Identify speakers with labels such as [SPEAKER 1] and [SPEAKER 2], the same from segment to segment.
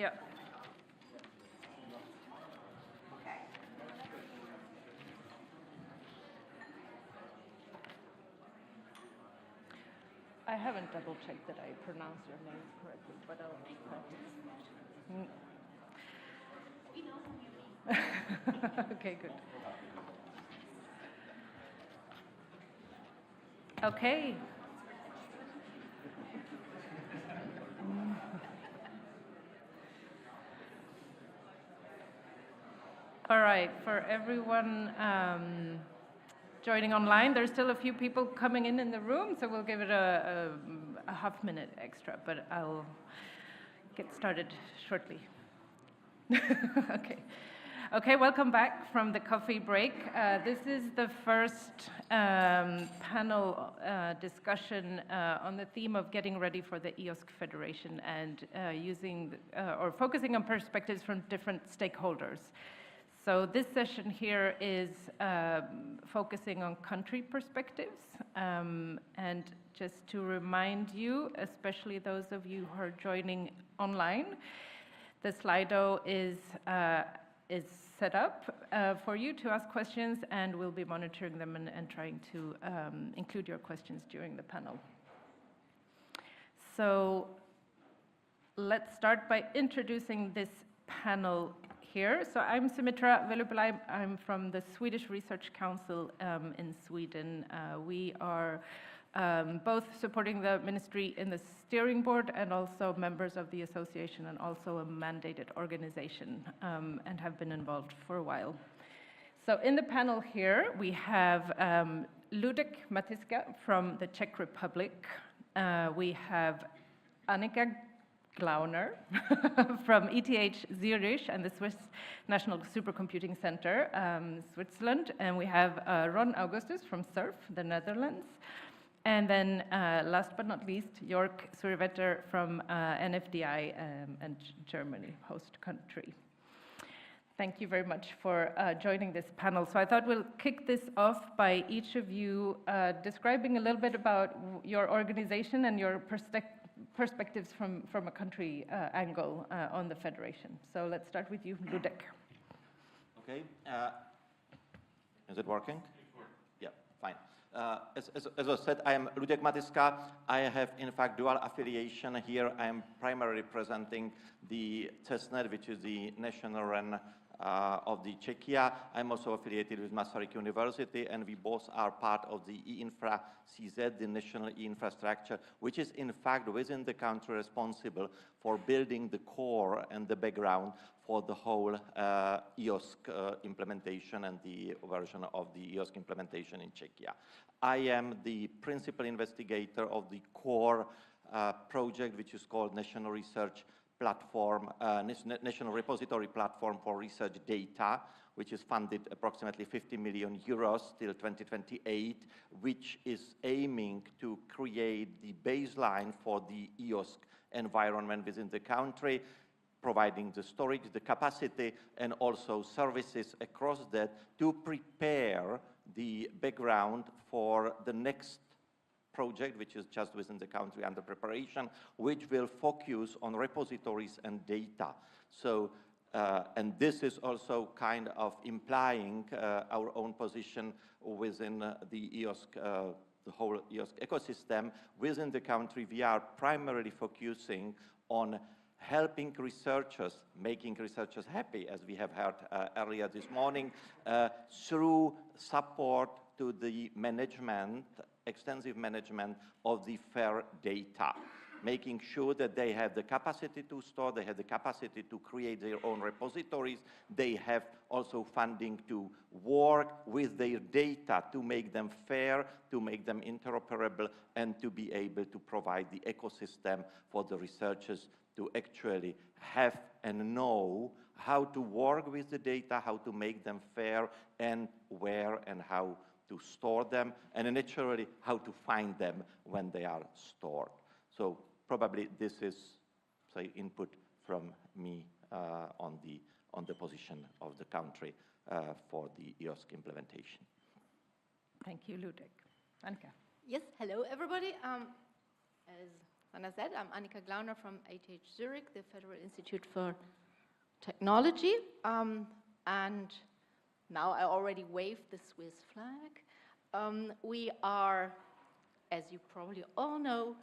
[SPEAKER 1] Yeah. I haven't double-checked that I pronounced your name correctly, but I'll practice. Okay, good. Okay. All right, for everyone joining online, there's still a few people coming in the room, so we'll give it a half minute extra, but I'll get started shortly. Okay, welcome back from the coffee break. This is the first panel discussion on the theme of getting ready for the EOSC Federation and or focusing on perspectives from different stakeholders. So this session here is focusing on country perspectives. And just to remind you, especially those of you who are joining online, the Slido is set up for you to ask questions, and we'll be monitoring them and trying to include your questions during the panel. So let's start by introducing this panel here. So I'm Sumitra Velupillai. I'm from the Swedish Research Council in Sweden. We are both supporting the ministry in the steering board and also members of the association and also a mandated organization and have been involved for a while. So in the panel here, we have Ludek Matiska from the Czech Republic. We have Annika Glauner from ETH Zurich and the Swiss National Supercomputing Center, Switzerland. And we have Ron Augustus from SURF, the Netherlands. And then last but not least, Jörg Survetter from NFDI and Germany, host country. Thank you very much for joining this panel. So I thought we'll kick this off by each of you describing a little bit about your organization and your perspectives from a country angle on the Federation. So let's start with you, Ludek.
[SPEAKER 2] Okay. Is it working? Yeah, fine. As I said, I am Ludek Matiska. I have, in fact, dual affiliation here. I am primarily representing the testnet, which is the national RAN of the Czechia. I'm also affiliated with Masaryk University, and we both are part of the E-Infra CZ, the national e-infrastructure, which is, in fact, within the country responsible for building the core and the background for the whole EOSC implementation and the version of the EOSC implementation in Czechia. I am the principal investigator of the core project, which is called National Research Platform, National Repository Platform for Research Data, which is funded approximately 50 million euros till 2028, which is aiming to create the baseline for the EOSC environment within the country, providing the storage, the capacity, and also services across that to prepare the background for the next project, which is just within the country under preparation, which will focus on repositories and data. So, and this is also kind of implying our own position within the EOSC, the whole EOSC ecosystem. Within the country, we are primarily focusing on helping researchers, making researchers happy, as we have heard earlier this morning, through support to the management, extensive management of the FAIR data, making sure that they have the capacity to store, they have the capacity to create their own repositories, they have also funding to work with their data to make them fair, to make them interoperable, and to be able to provide the ecosystem for the researchers to actually have and know how to work with the data, how to make them fair, and where and how to store them, and naturally how to find them when they are stored. So probably this is, say, input from me on the position of the country for the EOSC implementation.
[SPEAKER 1] Thank you, Ludek. Annika.
[SPEAKER 3] Yes, hello everybody. As As I said, I'm Annika Glauner from ETH Zurich, the Federal Institute for Technology. And now I already waved the Swiss flag. We are, as you probably all know,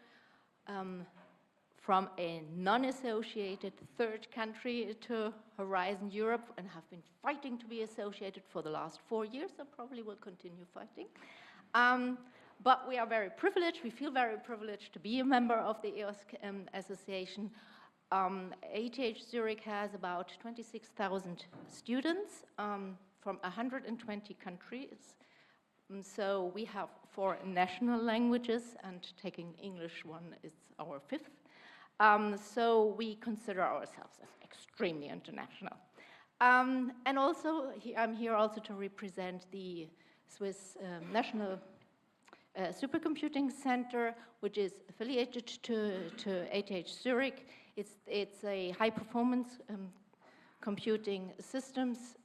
[SPEAKER 3] from a non-associated third country to Horizon Europe, and have been fighting to be associated for the last 4 years, and probably will continue fighting. But we are very privileged, we feel very privileged to be a member of the EOSC Association. ETH Zurich has about 26,000 students from 120 countries. So we have 4 national languages, and taking English one is our 5th. So we consider ourselves as extremely international. And also, I'm here also to represent the Swiss National Supercomputing Center, which is affiliated to ETH Zurich. It's a high-performance computing systems,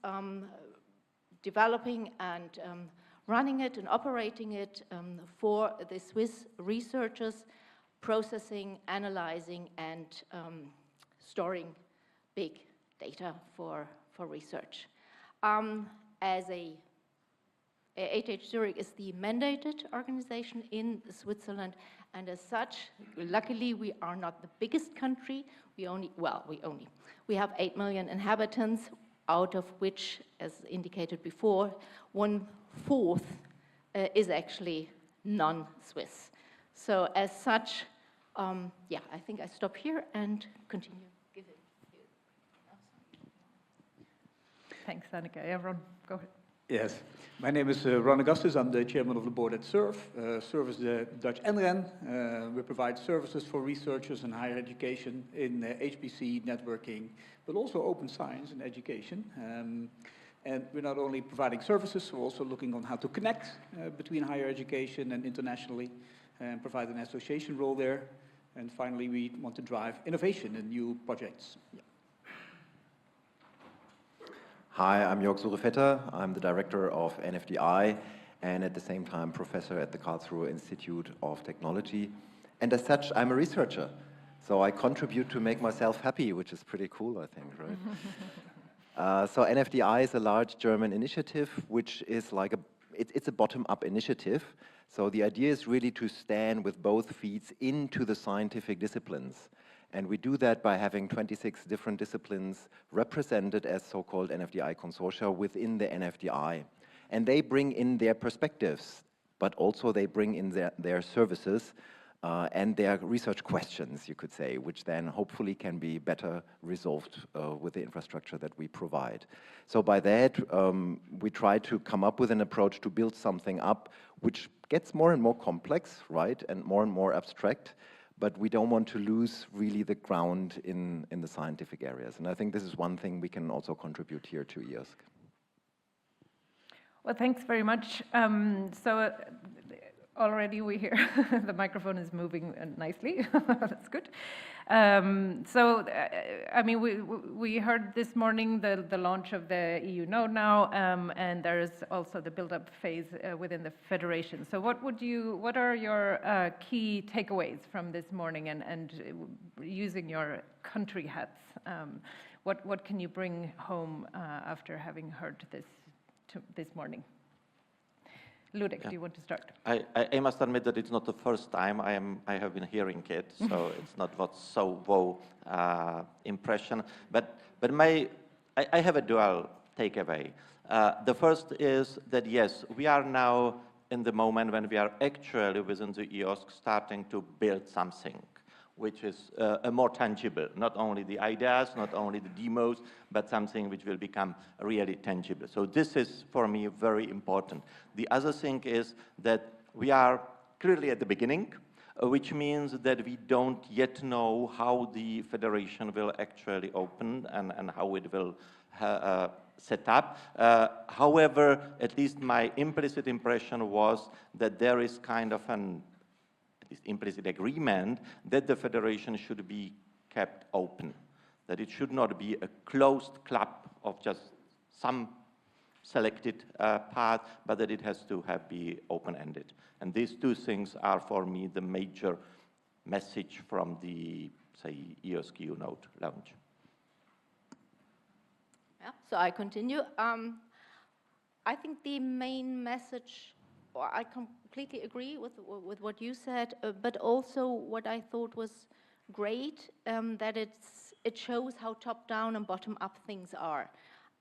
[SPEAKER 3] developing and running it and operating it for the Swiss researchers, processing, analyzing, and storing big data for research. ETH Zurich is the mandated organization in Switzerland, and as such, luckily, we are not the biggest country. We have 8 million inhabitants, out of which, as indicated before, 1/4 is actually non-Swiss. So as such, I think I stop here and continue.
[SPEAKER 1] Thanks, Annika. Everyone, go ahead.
[SPEAKER 4] Yes, my name is Ron Augustus. I'm the chairman of the board at SURF. SURF is the Dutch NREN. We provide services for researchers in higher education in HPC, networking, but also open science and education. And we're not only providing services, we're also looking on how to connect between higher education and internationally, and provide an association role there. And finally, we want to drive innovation in new projects. Yeah.
[SPEAKER 5] Hi, I'm Jörg Surefetter. I'm the director of NFDI and at the same time professor at the Karlsruhe Institute of Technology. And as such, I'm a researcher. So I contribute to make myself happy, which is pretty cool, I think, right? So NFDI is a large German initiative, which is like it's a bottom-up initiative. So the idea is really to stand with both feet into the scientific disciplines. And we do that by having 26 different disciplines represented as so-called NFDI consortia within the NFDI. And they bring in their perspectives, but also they bring in their services and their research questions, you could say, which then hopefully can be better resolved with the infrastructure that we provide. So by that, we try to come up with an approach to build something up which gets more and more complex, right, and more abstract. But we don't want to lose really the ground in the scientific areas. And I think this is one thing we can also contribute here to EOSC.
[SPEAKER 1] Well, thanks very much. Already we hear the microphone is moving nicely. That's good. I mean, we heard this morning the launch of the EU Node now, and there is also the build-up phase within the Federation. So what are your key takeaways from this morning, and using your country hats, what can you bring home after having heard this morning? Ludek, do you want to start?
[SPEAKER 2] I must admit that it's not the first time I have been hearing it, so it's not what's so wow impression. But I have a dual takeaway. The first is that yes, we are now in the moment when we are actually within the EOSC starting to build something which is more tangible, not only the ideas, not only the demos, but something which will become really tangible. So this is, for me, very important. The other thing is that we are clearly at the beginning, which means that we don't yet know how the Federation will actually open and how it will set up. However, at least my implicit impression was that there is kind of an implicit agreement that the Federation should be kept open, that it should not be a closed club of just some selected part, but that it has to be open-ended. And these two things are, for me, the major message from the, say, EOSC node launch.
[SPEAKER 3] Yeah, so I continue. I think the main message, or I completely agree with what you said, but also what I thought was great, that it shows how top-down and bottom-up things are.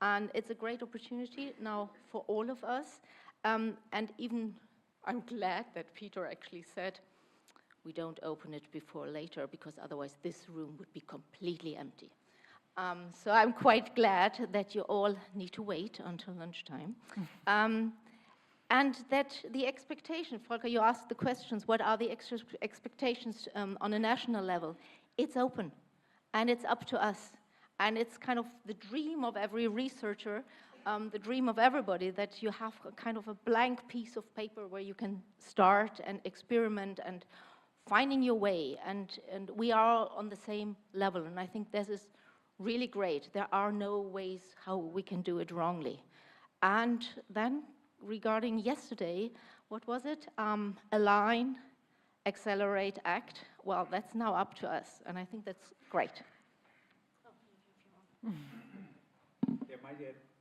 [SPEAKER 3] And it's a great opportunity now for all of us. And even I'm glad that Peter actually said, we don't open it before later, because otherwise this room would be completely empty. So I'm quite glad that you all need to wait until lunchtime. And that the expectation, Volker, you asked the questions, what are the expectations on a national level? It's open, and it's up to us. And it's kind of the dream of every researcher, the dream of everybody, that you have a kind of a blank piece of paper where you can start and experiment and finding your way. And we are on the same level, and I think this is really great. There are no ways how we can do it wrongly. And then regarding yesterday, what was it? Align, accelerate, act. Well, that's now up to us, and I think that's great.
[SPEAKER 4] Yeah,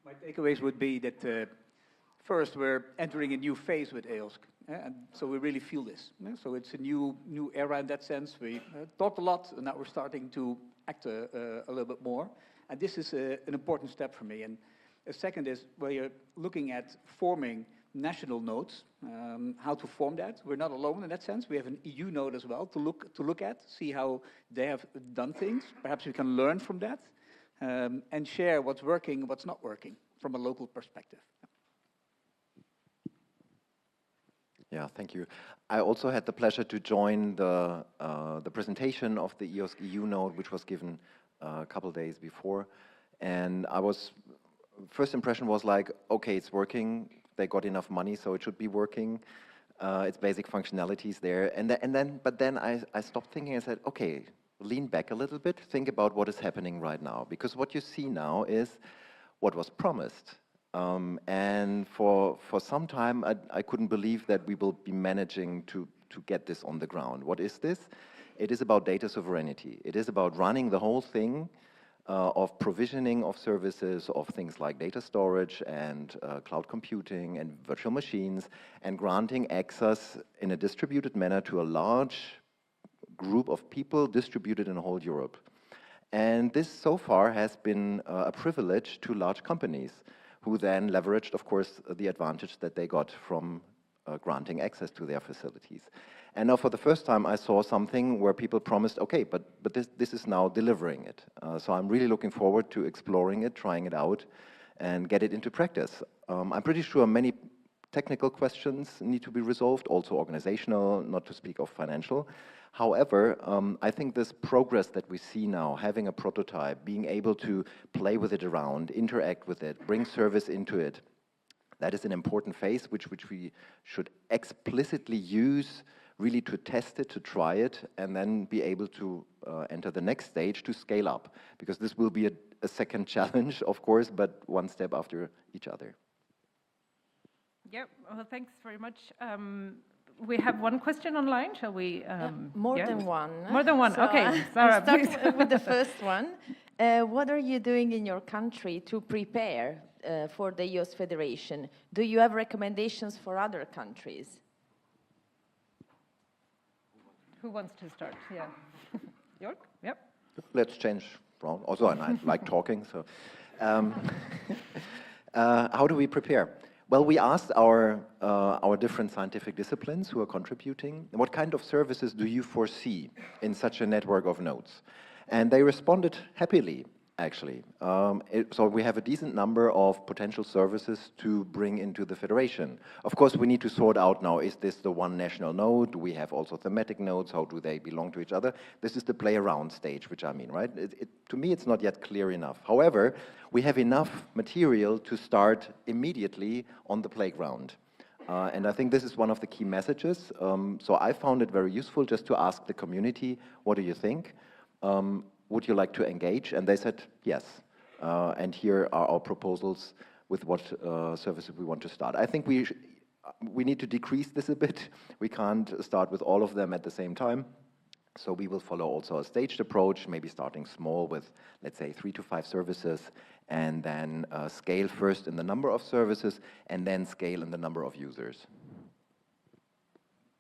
[SPEAKER 4] my takeaways would be that first, we're entering a new phase with EOSC, and so we really feel this. So it's a new era in that sense. We talked a lot, and now we're starting to act a little bit more. And this is an important step for me. And a second is where you're looking at forming national nodes, how to form that. We're not alone in that sense. We have an EU node as well to look at, see how they have done things. Perhaps we can learn from that and share what's working, what's not working from a local perspective.
[SPEAKER 5] Yeah, thank you. I also had the pleasure to join the presentation of the EOSC EU node, which was given a couple days before. And first impression was like, okay, it's working. They got enough money, so it should be working. It's basic functionalities there. But then I stopped thinking and said, okay, lean back a little bit, think about what is happening right now. Because what you see now is what was promised. And for some time, I couldn't believe that we will be managing to get this on the ground. What is this? It is about data sovereignty. It is about running the whole thing of provisioning of services, of things like data storage and cloud computing and virtual machines, and granting access in a distributed manner to a large group of people distributed in whole Europe. And this so far has been a privilege to large companies, who then leveraged, of course, the advantage that they got from granting access to their facilities. And now for the first time, I saw something where people promised, okay, but this is now delivering it. So I'm really looking forward to exploring it, trying it out, and get it into practice. I'm pretty sure many technical questions need to be resolved, also organizational, not to speak of financial. However, I think this progress that we see now, having a prototype, being able to play with it around, interact with it, bring service into it, that is an important phase which we should explicitly use really to test it, to try it, and then be able to enter the next stage to scale up. Because this will be a second challenge, of course, but one step after each other.
[SPEAKER 1] Yep, well, thanks very much. We have one question online, shall we?
[SPEAKER 6] More than one.
[SPEAKER 1] More than one,
[SPEAKER 6] So,
[SPEAKER 1] okay. Sarah, please.
[SPEAKER 6] start with the first one. What are you doing in your country to prepare for the EOSC Federation? Do you have recommendations for other countries?
[SPEAKER 1] Who wants to start? Yeah. Jörg? Yep.
[SPEAKER 5] Let's change round. Also, I like talking, so. How do we prepare? Well, we asked our different scientific disciplines who are contributing, what kind of services do you foresee in such a network of nodes? And they responded happily, actually. So we have a decent number of potential services to bring into the federation. Of course, we need to sort out now, is this the one national node? Do we have also thematic nodes? How do they belong to each other? This is the play around stage, which I mean, right? To me, it's not yet clear enough. However, we have enough material to start immediately on the playground. And I think this is one of the key messages. So I found it very useful just to ask the community, what do you think? Would you like to engage? And they said, yes. And here are our proposals with what services we want to start. I think we need to decrease this a bit. We can't start with all of them at the same time. So we will follow also a staged approach, maybe starting small with, let's say, 3 to 5 services, and then scale first in the number of services, and then scale in the number of users.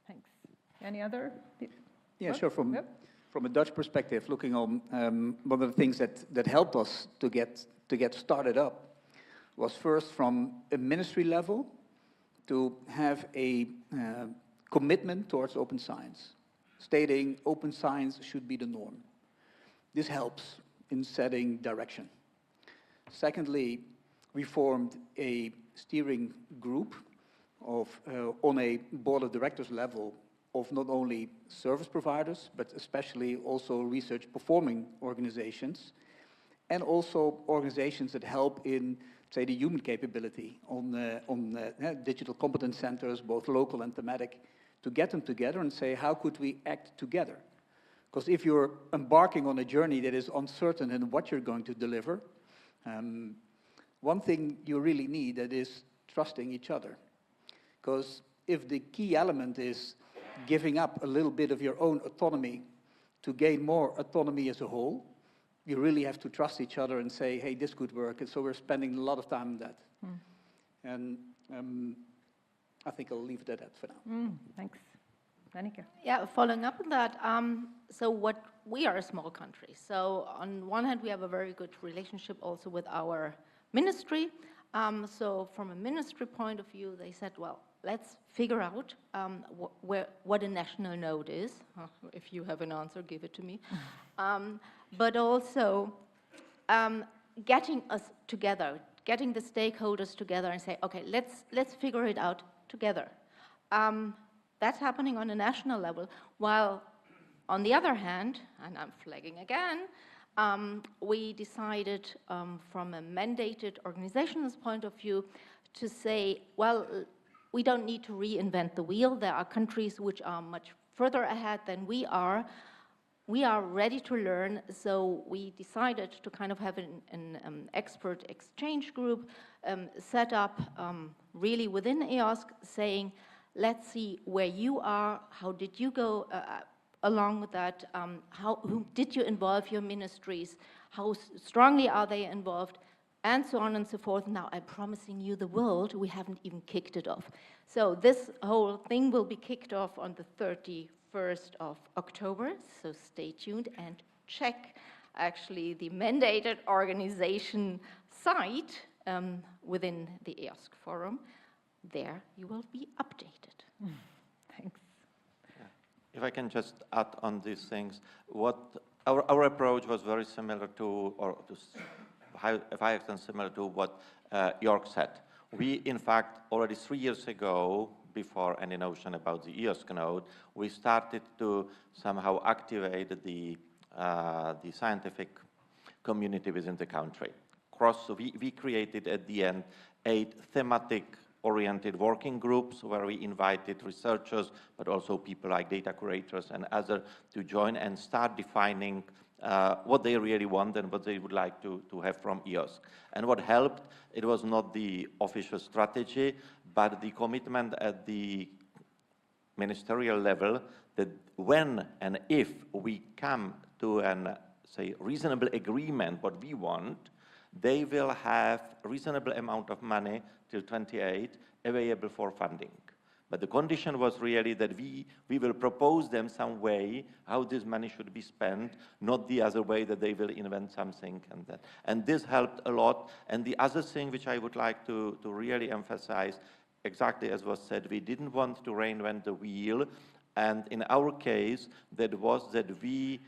[SPEAKER 1] Thanks. Any other?
[SPEAKER 4] Yeah, sure. From a Dutch perspective, looking on one of the things that helped us to get started up was first from a ministry level to have a commitment towards open science, stating open science should be the norm. This helps in setting direction. Secondly, we formed a steering group on a board of directors level of not only service providers, but especially also research performing organizations, and also organizations that help in, say, the human capability on digital competence centers, both local and thematic, to get them together and say, how could we act together? Because if you're embarking on a journey that is uncertain in what you're going to deliver, one thing you really need that is trusting each other. Because if the key element is giving up a little bit of your own autonomy to gain more autonomy as a whole, you really have to trust each other and say, hey, this could work. And so we're spending a lot of time on that. And I think I'll leave it at that for now.
[SPEAKER 1] Thanks. Danica.
[SPEAKER 3] Yeah, following up on that, so we are a small country. So on one hand, we have a very good relationship also with our ministry. So from a ministry point of view, they said, well, let's figure out what a national node is. If you have an answer, give it to me. But also getting us together, getting the stakeholders together and say, okay, let's figure it out together. That's happening on a national level, while on the other hand, and I'm flagging again, we decided from a mandated organization's point of view to say, well, we don't need to reinvent the wheel. There are countries which are much further ahead than we are. We are ready to learn, so we decided to kind of have an expert exchange group set up really within EOSC, saying, let's see where you are, how did you go along with that, who did you involve your ministries, how strongly are they involved, and so on and so forth. Now, I'm promising you the world, we haven't even kicked it off. So this whole thing will be kicked off on the 31st of October, so stay tuned and check actually the mandated organization site within the EOSC forum. There you will be updated.
[SPEAKER 1] Thanks.
[SPEAKER 2] If I can just add on these things, what our approach was very similar to, or to a high extent similar to what Jörg said. We, in fact, already 3 years ago, before any notion about the EOSC node, we started to somehow activate the scientific community within the country. We created at the end 8 thematic-oriented working groups where we invited researchers, but also people like data curators and others to join and start defining what they really want and what they would like to have from EOSC. And what helped, it was not the official strategy, but the commitment at the ministerial level that when and if we come to an, say, reasonable agreement what we want, they will have a reasonable amount of money till 28 available for funding. But the condition was really that we will propose them some way how this money should be spent, not the other way that they will invent something and that. And this helped a lot. And the other thing which I would like to really emphasize, exactly as was said, we didn't want to reinvent the wheel. And in our case, that was that we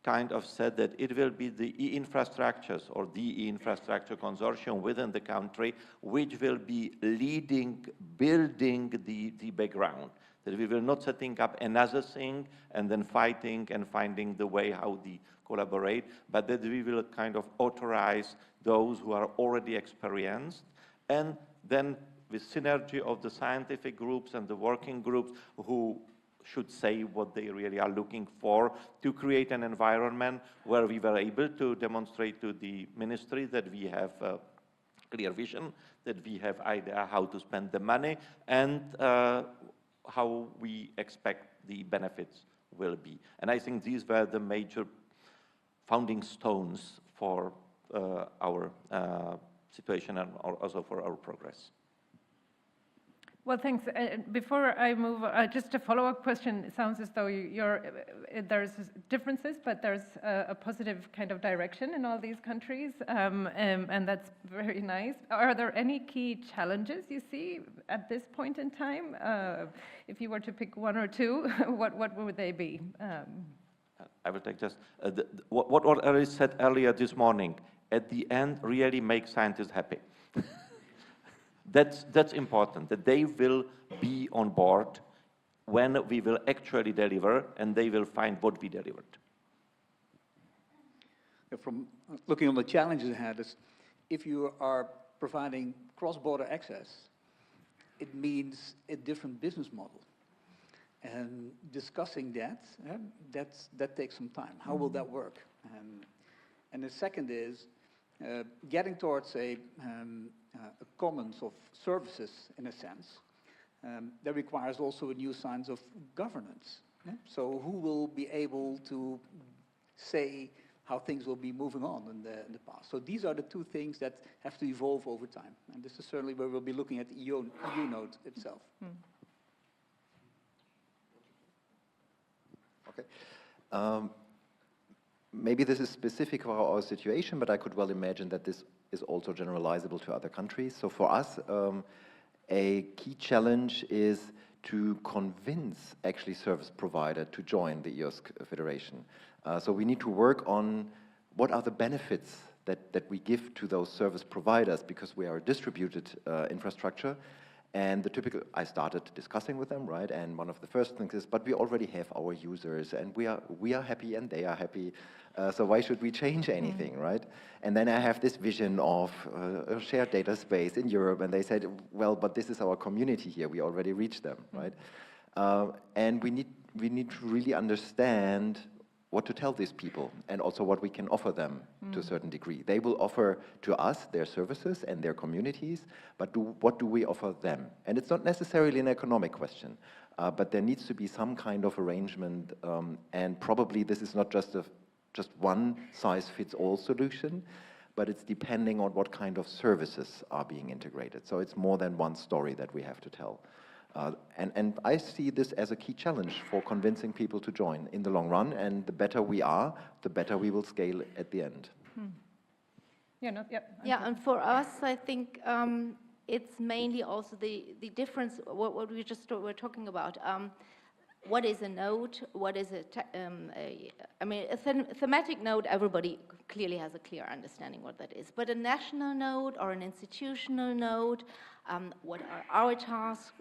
[SPEAKER 2] kind of said that it will be the e-infrastructures or the e-infrastructure consortium within the country which will be leading, building the background. That we will not setting up another thing and then fighting and finding the way how they collaborate, but that we will kind of authorize those who are already experienced, and then with synergy of the scientific groups and the working groups who should say what they really are looking for, to create an environment where we were able to demonstrate to the ministry that we have a clear vision, that we have idea how to spend the money, and how we expect the benefits will be. And I think these were the major founding stones for our situation and also for our progress.
[SPEAKER 1] Well, thanks. Before I move, just a follow-up question. It sounds as though there's differences, but there's a positive kind of direction in all these countries, and that's very nice. Are there any key challenges you see at this point in time? If you were to pick one or two, what would they be?
[SPEAKER 2] I will take just what I said earlier this morning. At the end, really make scientists happy. That's important, that they will be on board when we will actually deliver, and they will find what we delivered.
[SPEAKER 4] From looking on the challenges ahead, is if you are providing cross-border access, it means a different business model. And discussing that takes some time. How will that work? And the second is getting towards a commons of services, in a sense, that requires also a new sense of governance. Yeah? So who will be able to say how things will be moving on in the past? So these are the two things that have to evolve over time. And this is certainly where we'll be looking at the EU node itself.
[SPEAKER 5] Okay. Maybe this is specific for our situation, but I could well imagine that this is also generalizable to other countries. So for us, a key challenge is to convince actually service provider to join the EOSC Federation. So we need to work on what are the benefits that we give to those service providers, because we are a distributed infrastructure. And the typical, I started discussing with them, right? And one of the first things is, but we already have our users, and we are happy and they are happy. So why should we change anything, right? And then I have this vision of a shared data space in Europe, and they said, well, but this is our community here. We already reached them, right? And we need to really understand what to tell these people, and also what we can offer them to a certain degree. They will offer to us their services and their communities, but what do we offer them? And it's not necessarily an economic question, but there needs to be some kind of arrangement, and probably this is not just one size fits all solution, but it's depending on what kind of services are being integrated. So it's more than one story that we have to tell. And I see this as a key challenge for convincing people to join in the long run, and the better we are, the better we will scale at the end.
[SPEAKER 3] Yeah, and for us, I think it's mainly also the difference, what we just were talking about. What is a node? What is a thematic node, everybody clearly has a clear understanding what that is. But a national node or an institutional node, what are our tasks?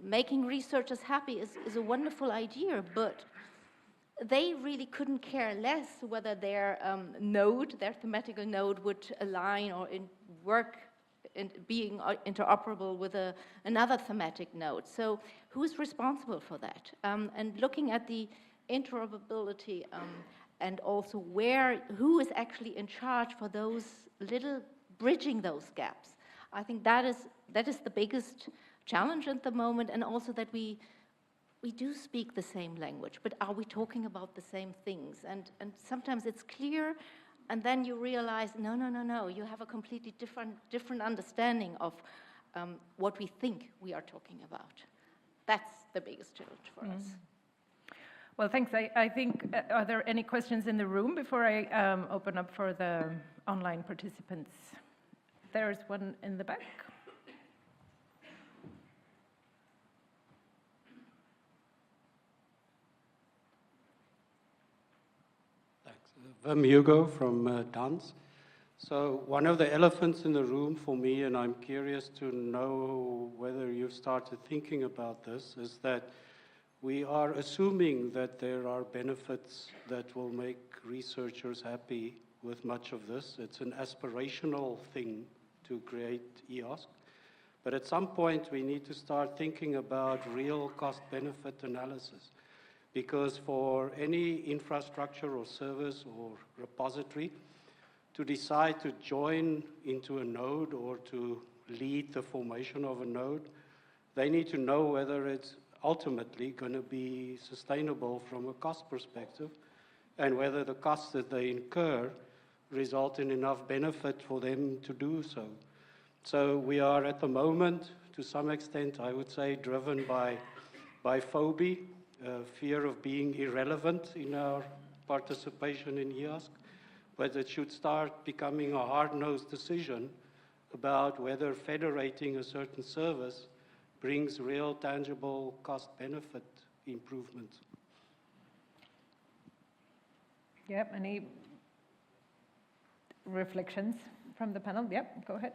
[SPEAKER 3] Making researchers happy is a wonderful idea, but they really couldn't care less whether their node, their thematical node, would align or work in being interoperable with another thematic node. So who's responsible for that? And looking at the interoperability and also who is actually in charge for those bridging those gaps. I think that is the biggest challenge at the moment, and also that we do speak the same language, but are we talking about the same things? And sometimes it's clear, and then you realize, no, you have a completely different understanding of what we think we are talking about. That's the biggest challenge for us.
[SPEAKER 1] Well, thanks. I think, are there any questions in the room before I open up for the online participants? There's one in the back.
[SPEAKER 7] I'm Hugo from Dance. So one of the elephants in the room for me, and I'm curious to know whether you've started thinking about this, is that we are assuming that there are benefits that will make researchers happy with much of this. It's an aspirational thing to create EOSC. But at some point, we need to start thinking about real cost-benefit analysis. Because for any infrastructure or service or repository to decide to join into a node or to lead the formation of a node, they need to know whether it's ultimately going to be sustainable from a cost perspective, and whether the costs that they incur result in enough benefit for them to do so. So we are at the moment, to some extent, I would say, driven by phobia, fear of being irrelevant in our participation in EOSC, but it should start becoming a hard-nosed decision about whether federating a certain service brings real tangible cost-benefit improvements.
[SPEAKER 1] Yep, any reflections from the panel? Yep, go ahead.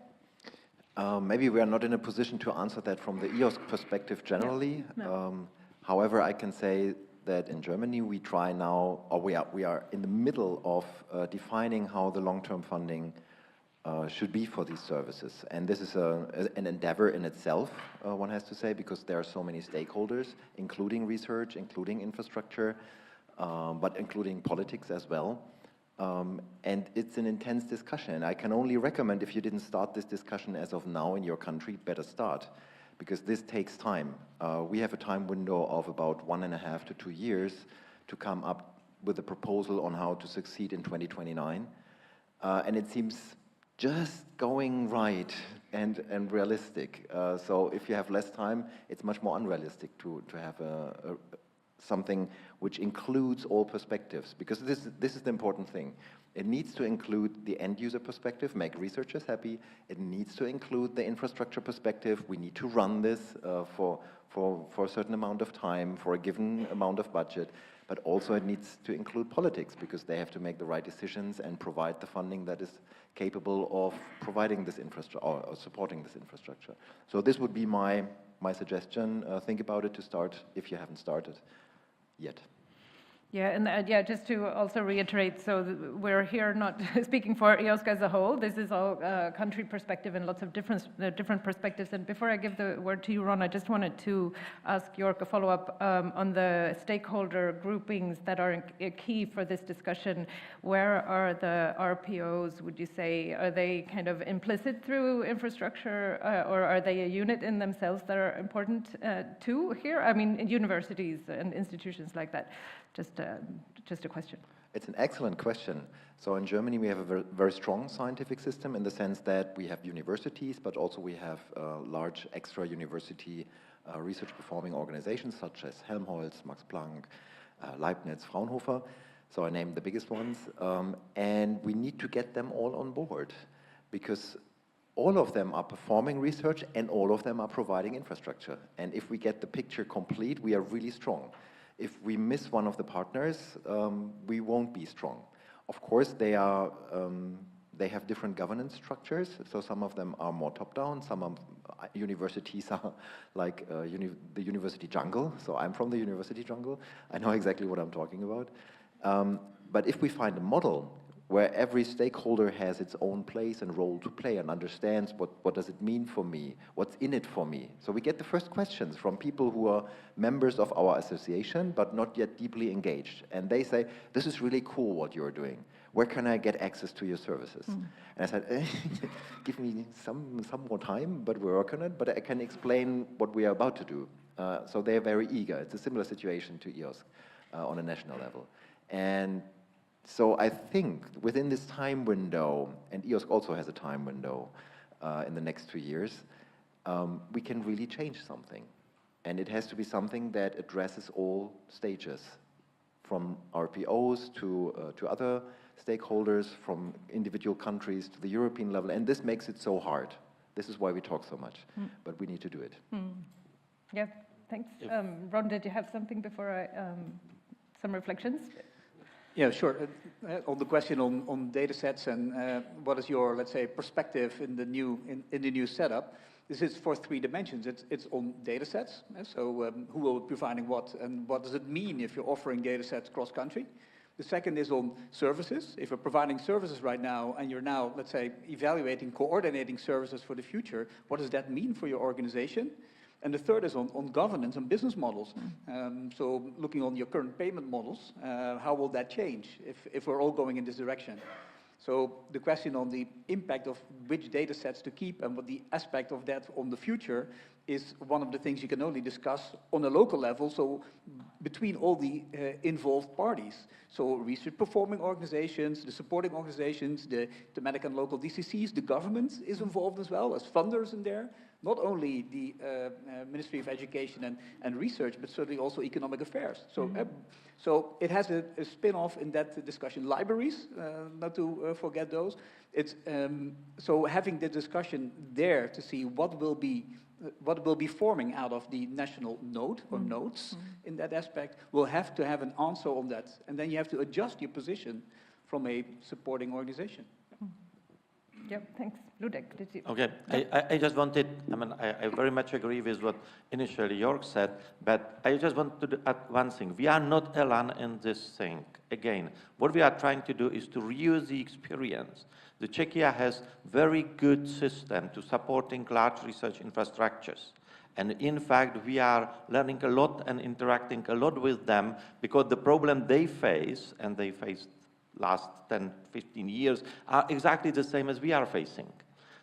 [SPEAKER 5] Maybe we are not in a position to answer that from the EOSC perspective generally.
[SPEAKER 1] Yeah, no.
[SPEAKER 5] However, I can say that in Germany we try now, or we are in the middle of defining how the long-term funding should be for these services. And this is an endeavor in itself, one has to say, because there are so many stakeholders, including research, including infrastructure, but including politics as well. And it's an intense discussion. I can only recommend, if you didn't start this discussion as of now in your country, better start, because this takes time. We have a time window of about 1.5 to 2 years to come up with a proposal on how to succeed in 2029. And it seems just going right and realistic. So if you have less time, it's much more unrealistic to have something which includes all perspectives, because this is the important thing. It needs to include the end user perspective, make researchers happy. It needs to include the infrastructure perspective. We need to run this for a certain amount of time, for a given amount of budget. But also it needs to include politics, because they have to make the right decisions and provide the funding that is capable of providing this infrastructure or supporting this infrastructure. So this would be my suggestion. Think about it to start if you haven't started yet.
[SPEAKER 1] Yeah, and yeah, just to also reiterate, so we're here not speaking for EOSC as a whole. This is all country perspective and lots of different perspectives. And before I give the word to you, Ron, I just wanted to ask Jörg a follow-up on the stakeholder groupings that are key for this discussion. Where are the RPOs, would you say? Are they kind of implicit through infrastructure, or are they a unit in themselves that are important too here? I mean, universities and institutions like that. Just a question.
[SPEAKER 5] It's an excellent question. So in Germany, we have a very strong scientific system in the sense that we have universities, but also we have large extra university research performing organizations such as Helmholtz, Max Planck, Leibniz, Fraunhofer. So I named the biggest ones. And we need to get them all on board, because all of them are performing research and all of them are providing infrastructure. And if we get the picture complete, we are really strong. If we miss one of the partners, we won't be strong. Of course, they have different governance structures. So some of them are more top-down. Some universities are like the university jungle. So I'm from the university jungle. I know exactly what I'm talking about. But if we find a model where every stakeholder has its own place and role to play and understands what does it mean for me, what's in it for me. So we get the first questions from people who are members of our association, but not yet deeply engaged. And they say, this is really cool what you're doing. Where can I get access to your services? And I said, give me some more time, but we're working on it, but I can explain what we are about to do. So they're very eager. It's a similar situation to EOSC on a national level. And so I think within this time window, and EOSC also has a time window in the next 2 years, we can really change something. And it has to be something that addresses all stages, from RPOs to other stakeholders, from individual countries to the European level. And this makes it so hard. This is why we talk so much, but we need to do it.
[SPEAKER 1] Yeah, thanks. Ron, did you have something before some reflections?
[SPEAKER 4] Yeah, sure. On the question on data sets and what is your, let's say, perspective in the new setup, this is for 3 dimensions. It's on data sets. So who will be providing what, and what does it mean if you're offering data sets cross-country? The second is on services. If you're providing services right now and you're now, let's say, evaluating, coordinating services for the future, what does that mean for your organization? And the third is on governance and business models. So looking on your current payment models, how will that change if we're all going in this direction? So the question on the impact of which data sets to keep and what the aspect of that on the future is one of the things you can only discuss on a local level, so between all the involved parties. So research performing organizations, the supporting organizations, the thematic and local DCCs, the government is involved as well as funders in there. Not only the Ministry of Education and Research, but certainly also Economic Affairs. So, so it has a spin-off in that discussion. Libraries, not to forget those. It's, so having the discussion there to see what will be forming out of the national node or nodes in that aspect, will have to have an answer on that. And then you have to adjust your position from a supporting organization.
[SPEAKER 1] Yep, thanks. Ludek, did you?
[SPEAKER 2] Okay, I just wanted, I mean, I very much agree with what initially Jörg said, but I just want to add one thing. We are not alone in this thing. Again, what we are trying to do is to reuse the experience. The Czechia has very good system to supporting large research infrastructures. And in fact, we are learning a lot and interacting a lot with them because the problem they face, and they faced last 10, 15 years, are exactly the same as we are facing.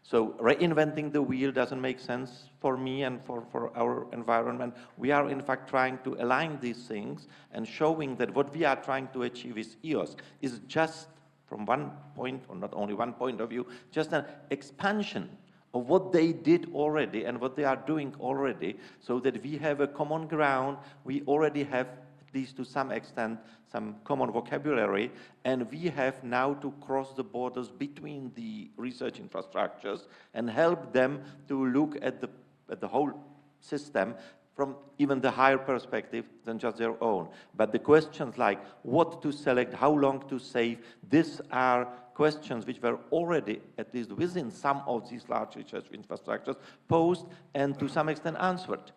[SPEAKER 2] So reinventing the wheel doesn't make sense for me and for our environment. We are in fact trying to align these things and showing that what we are trying to achieve with EOSC is just from one point, or not only one point of view, just an expansion of what they did already and what they are doing already, so that we have a common ground. We already have, at least to some extent, some common vocabulary, and we have now to cross the borders between the research infrastructures and help them to look at the whole system from even the higher perspective than just their own. But the questions like what to select, how long to save, these are questions which were already, at least within some of these large research infrastructures, posed and to some extent answered.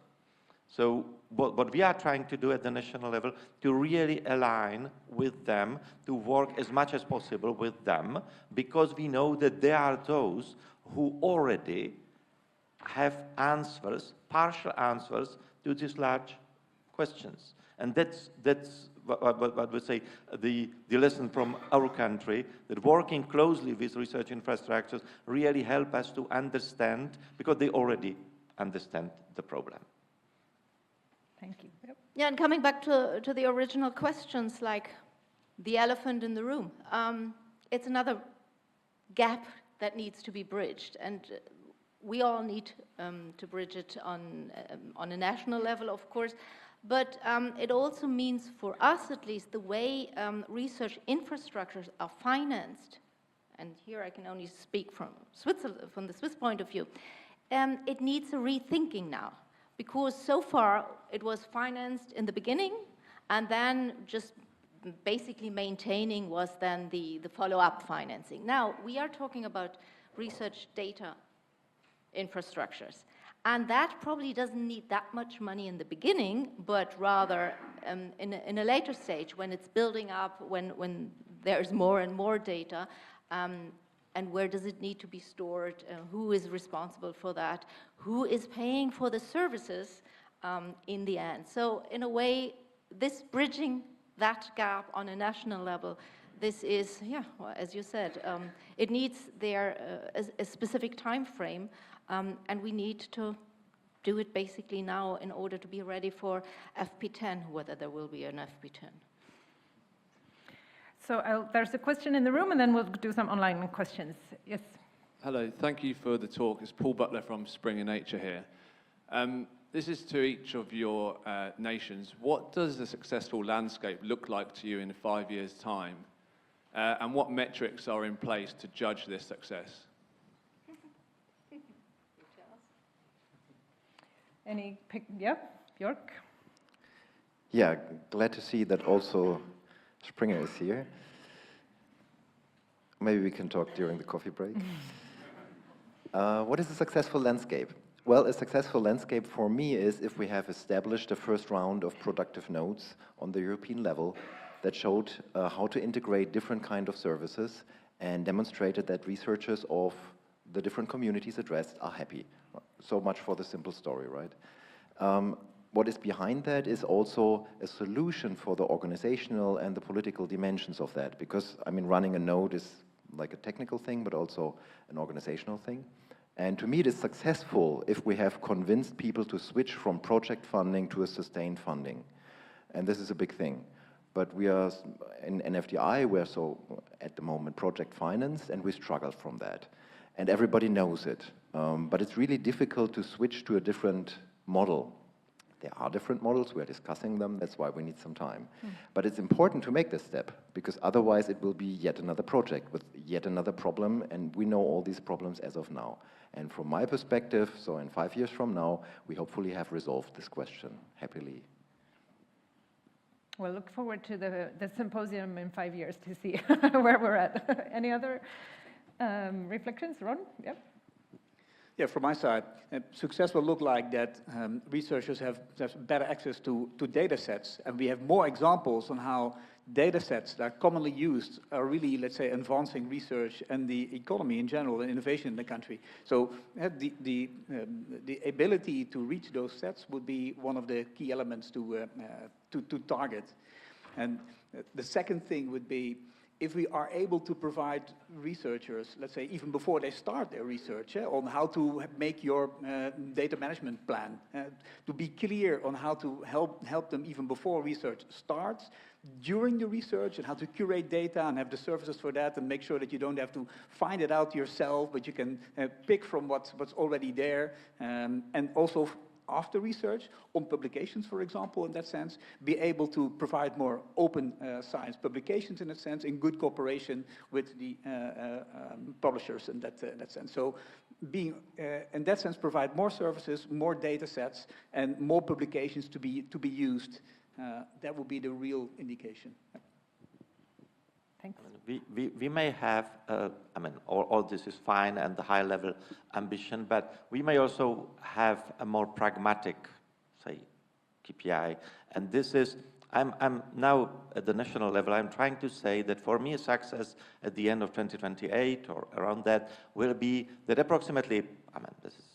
[SPEAKER 2] So what we are trying to do at the national level, to really align with them, to work as much as possible with them, because we know that there are those who already have answers, partial answers, to these large questions. And that's what we say, the lesson from our country, that working closely with research infrastructures really help us to understand, because they already understand the problem.
[SPEAKER 1] Thank you. Yep.
[SPEAKER 3] Yeah, and coming back to the original questions, like the elephant in the room, it's another gap that needs to be bridged, and we all need to bridge it on a national level, of course, but it also means, for us at least, the way research infrastructures are financed, and here I can only speak from Switzerland, from the Swiss point of view, it needs a rethinking now. Because so far it was financed in the beginning, and then just basically maintaining was then the follow-up financing. Now we are talking about research data infrastructures, and that probably doesn't need that much money in the beginning, but rather in a later stage when it's building up, when there's more and more data. And where does it need to be stored? Who is responsible for that? Who is paying for the services in the end? So in a way, this bridging that gap on a national level, this is, yeah, well, as you said, it needs there a specific time frame, and we need to do it basically now in order to be ready for FP10, whether there will be an FP10.
[SPEAKER 1] So there's a question in the room, and then we'll do some online questions. Yes.
[SPEAKER 8] Hello, thank you for the talk. It's Paul Butler from Springer Nature here. This is to each of your nations. What does a successful landscape look like to you in 5 years' time? And what metrics are in place to judge this success?
[SPEAKER 1] Yeah, Jörg?
[SPEAKER 5] Yeah, glad to see that also Springer is here. Maybe we can talk during the coffee break. What is a successful landscape? Well, a successful landscape for me is if we have established a first round of productive nodes on the European level that showed how to integrate different kind of services and demonstrated that researchers of the different communities addressed are happy. So much for the simple story, right? What is behind that is also a solution for the organizational and the political dimensions of that, because, I mean, running a node is like a technical thing, but also an organizational thing. And to me, it is successful if we have convinced people to switch from project funding to a sustained funding. And this is a big thing. But we are, in NFDI, we're so, at the moment, project finance, and we struggle from that. And everybody knows it. But it's really difficult to switch to a different model. There are different models, we're discussing them, that's why we need some time. But it's important to make this step, because otherwise it will be yet another project with yet another problem, and we know all these problems as of now. And from my perspective, so in 5 years from now, we hopefully have resolved this question happily.
[SPEAKER 1] Well, look forward to the symposium in 5 years to see where we're at. Any other reflections? Ron? Yep.
[SPEAKER 4] Yeah, from my side, success will look like that researchers have better access to data sets, and we have more examples on how data sets that are commonly used are really, let's say, advancing research and the economy in general and innovation in the country. So the ability to reach those sets would be one of the key elements to target. And the second thing would be, if we are able to provide researchers, let's say even before they start their research, on how to make your data management plan, to be clear on how to help them even before research starts, during the research, and how to curate data and have the services for that, and make sure that you don't have to find it out yourself, but you can pick from what's already there, and also after research, on publications, for example, in that sense, be able to provide more open science publications in that sense, in good cooperation with the publishers in that sense. So being, in that sense, provide more services, more data sets, and more publications to be used. That would be the real indication.
[SPEAKER 1] Thanks.
[SPEAKER 2] We may have, I mean, all this is fine and the high-level ambition, but we may also have a more pragmatic, say, KPI. And this is, I'm now at the national level, I'm trying to say that for me, success at the end of 2028 or around that will be that approximately, I mean, this is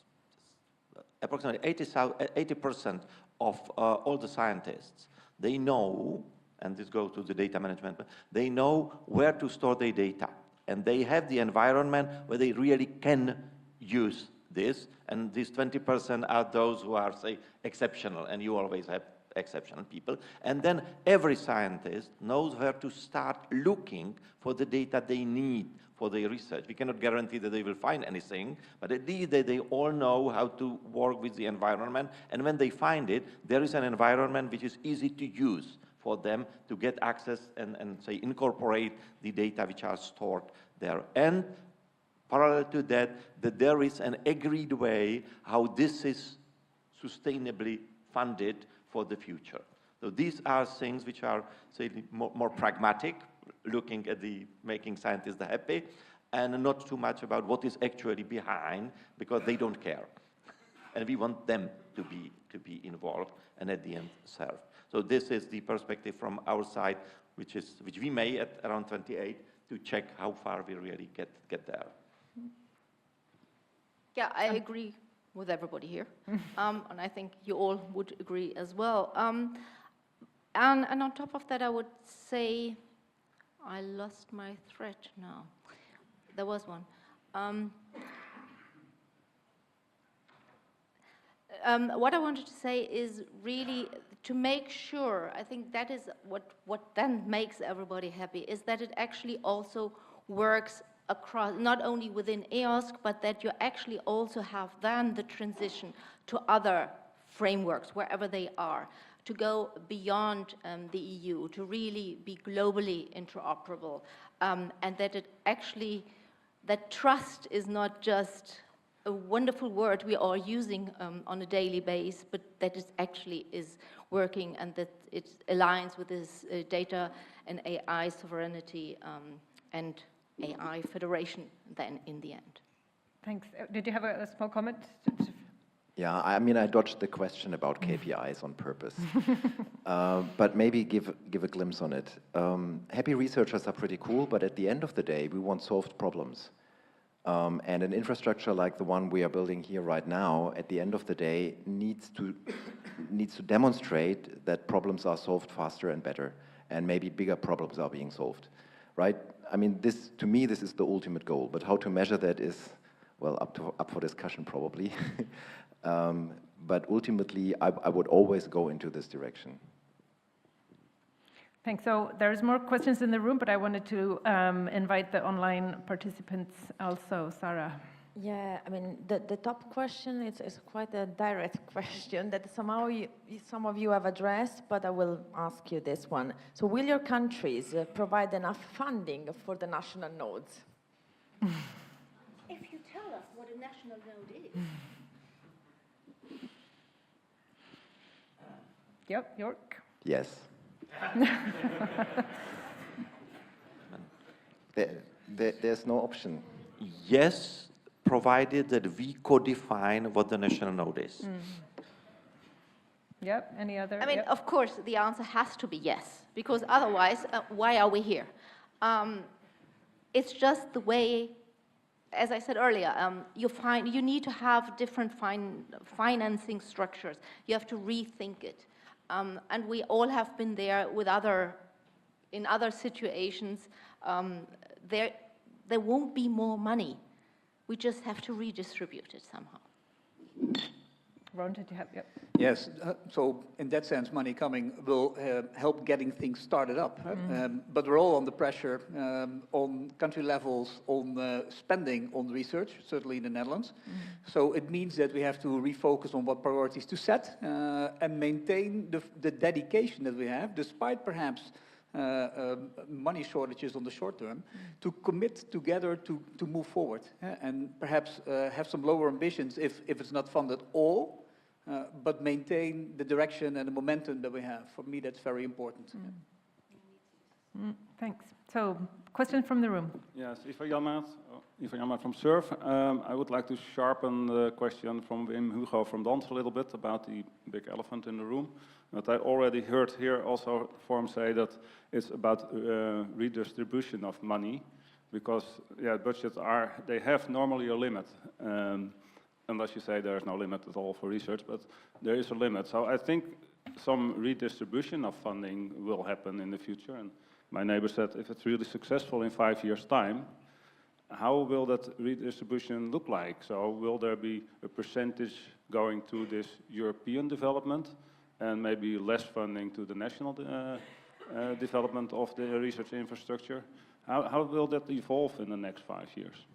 [SPEAKER 2] approximately 80% of all the scientists, they know, and this goes to the data management, they know where to store their data. And they have the environment where they really can use this. And these 20% are those who are, say, exceptional, and you always have exceptional people. And then every scientist knows where to start looking for the data they need for their research. We cannot guarantee that they will find anything, but at least they all know how to work with the environment. And when they find it, there is an environment which is easy to use for them to get access and say, incorporate the data which are stored there. And parallel to that, that there is an agreed way how this is sustainably funded for the future. So these are things which are, say, more pragmatic, looking at the making scientists happy, and not too much about what is actually behind, because they don't care. And we want them to be involved and at the end serve. So this is the perspective from our side, which we may at around 28 to check how far we really get there.
[SPEAKER 3] Yeah, I agree with everybody here, and I think you all would agree as well. And on top of that, I would say, I lost my thread now. There was one. What I wanted to say is really to make sure, I think that is what then makes everybody happy, is that it actually also works across, not only within EOSC, but that you actually also have then the transition to other frameworks, wherever they are, to go beyond the EU, to really be globally interoperable, and that it actually, that trust is not just a wonderful word we are using on a daily basis, but that it actually is working, and that it aligns with this data and AI sovereignty and AI Federation then in the end.
[SPEAKER 1] Thanks. Did you have a small comment?
[SPEAKER 5] Yeah, I mean, I dodged the question about KPIs on purpose, but maybe give a glimpse on it. Happy researchers are pretty cool, but at the end of the day, we want solved problems. And an infrastructure like the one we are building here right now, at the end of the day, needs to demonstrate that problems are solved faster and better, and maybe bigger problems are being solved, right? I mean, to me, this is the ultimate goal, but how to measure that is well, up for discussion probably. But ultimately, I would always go into this direction.
[SPEAKER 1] Thanks. So there's more questions in the room, but I wanted to invite the online participants also. Sarah.
[SPEAKER 6] Yeah, I mean, the top question is quite a direct question that somehow some of you have addressed, but I will ask you this one. So will your countries provide enough funding for the national nodes?
[SPEAKER 3] If you tell us what a national node is.
[SPEAKER 1] Yep, York.
[SPEAKER 5] Yes. There's no option.
[SPEAKER 2] Yes, provided that we codifine what the national node is.
[SPEAKER 1] Yep, any other?
[SPEAKER 3] I mean,
[SPEAKER 1] Yep.
[SPEAKER 3] of course, the answer has to be yes, because otherwise, why are we here? It's just the way, as I said earlier, you need to have different financing structures. You have to rethink it. And we all have been there with in other situations. There won't be more money. We just have to redistribute it somehow.
[SPEAKER 1] Ron, did you have? Yep.
[SPEAKER 4] Yes, so in that sense, money coming will help getting things started up. But we're all under pressure on country levels, on spending on research, certainly in the Netherlands. So it means that we have to refocus on what priorities to set and maintain the dedication that we have, despite perhaps money shortages on the short term, to commit together to move forward and perhaps have some lower ambitions if it's not funded all. But maintain the direction and the momentum that we have. For me, that's very important.
[SPEAKER 1] Thanks. So, question from the room.
[SPEAKER 9] Yes, Ivan Janmaat from SURF. I would like to sharpen the question from Wim Hugo from Dons a little bit about the big elephant in the room. But I already heard here also Forum say that it's about redistribution of money, because budgets they have normally a limit. Unless you say there's no limit at all for research, but there is a limit. So I think some redistribution of funding will happen in the future. And my neighbor said, if it's really successful in 5 years' time, how will that redistribution look like? So will there be a percentage going to this European development and maybe less funding to the national development of the research infrastructure? How will that evolve in the next 5 years?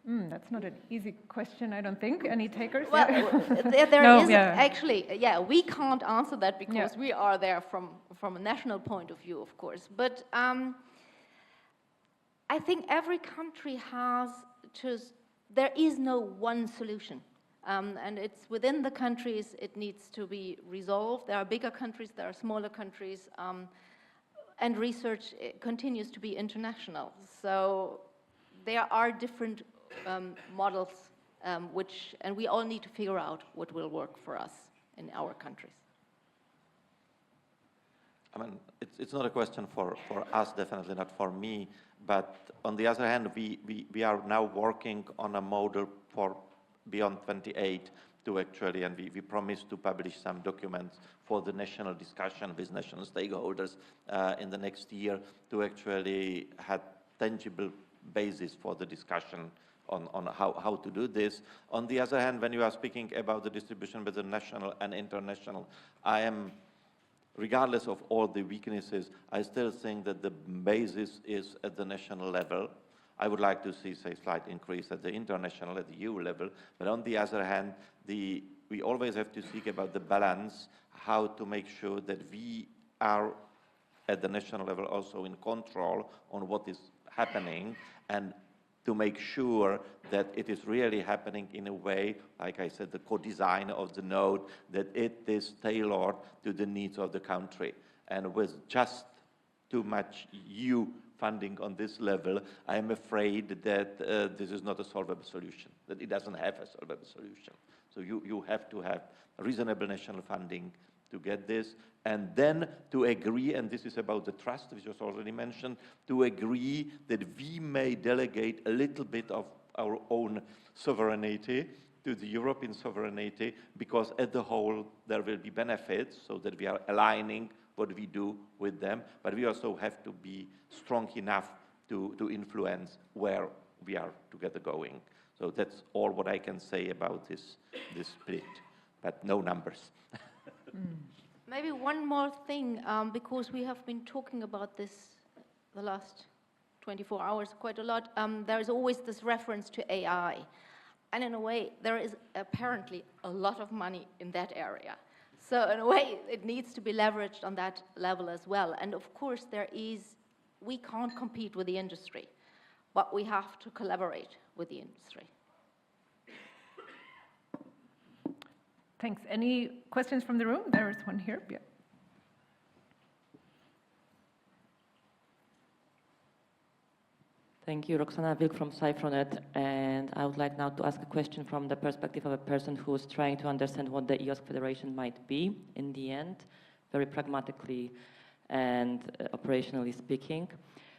[SPEAKER 1] That's not an easy question, I don't think. Any takers?
[SPEAKER 3] Well, actually, we can't answer that because we are there from a national point of view, of course. But I think every country there is no one solution. And it's within the countries, it needs to be resolved. There are bigger countries, there are smaller countries, and research continues to be international. So there are different models, and we all need to figure out what will work for us in our countries.
[SPEAKER 2] I mean, it's not a question for us, definitely not for me, but on the other hand, we are now working on a model for beyond 28 to actually, and we promise to publish some documents for the national discussion with national stakeholders in the next year to actually have tangible basis for the discussion on how to do this. On the other hand, when you are speaking about the distribution between national and international, I am, regardless of all the weaknesses, I still think that the basis is at the national level. I would like to see, say, slight increase at the international, at the EU level, but on the other hand, we always have to think about the balance, how to make sure that we are at the national level also in control on what is happening, and to make sure that it is really happening in a way, like I said, the co-design of the node, that it is tailored to the needs of the country. And with just too much EU funding on this level, I am afraid that this is not a solvable solution, that it doesn't have a solvable solution. So you have to have reasonable national funding to get this, and then to agree, and this is about the trust, which was already mentioned, to agree that we may delegate a little bit of our own sovereignty to the European sovereignty, because at the whole there will be benefits, so that we are aligning what we do with them, but we also have to be strong enough to influence where we are together going. So that's all what I can say about this split, but no numbers.
[SPEAKER 3] Maybe one more thing, because we have been talking about this the last 24 hours quite a lot. There is always this reference to AI. And in a way, there is apparently a lot of money in that area. So in a way, it needs to be leveraged on that level as well. And of course, we can't compete with the industry, but we have to collaborate with the industry.
[SPEAKER 1] Thanks. Any questions from the room? There is one here. Yeah.
[SPEAKER 10] Thank you, Roxana Wilk from Cyfronet, and I would like now to ask a question from the perspective of a person who is trying to understand what the EOSC Federation might be in the end, very pragmatically and operationally speaking.